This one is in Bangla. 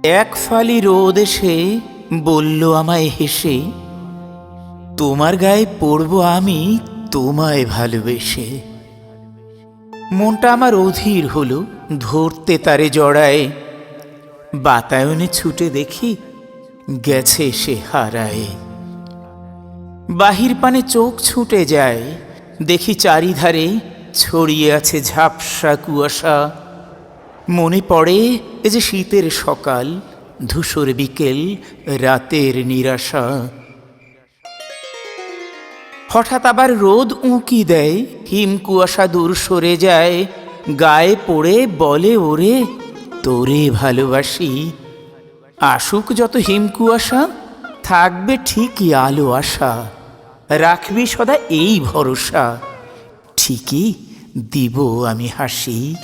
এক ফালি রোদ এসে বলল আমায় হেসে, তোমার গায়ে পড়ব আমি তোমায় ভালোবেসে। মনটা আমার অধীর হলো, ধরতে তারে জড়ায়, বাতায়নে ছুটে দেখি গেছে সে হারায়। বাহির পানে চোখ ছুটে যায়, দেখি চারিধারে ছড়িয়ে আছে ঝাপসা কুয়াশা। মনে পড়ে এ যে শীতের সকাল, ধূসর বিকেল, রাতের নিরাশা। হঠাৎ আবার রোদ উঁকি দেয়, হিম কুয়াশা দূর সরে যায়, গায়ে পড়ে বলে ওরে তোরে ভালোবাসি। আসুক যত হিম কুয়াশা, থাকবে ঠিকই আলো আশা। রাখবি সদা এই ভরসা, ঠিকই দিব আমি হাসি।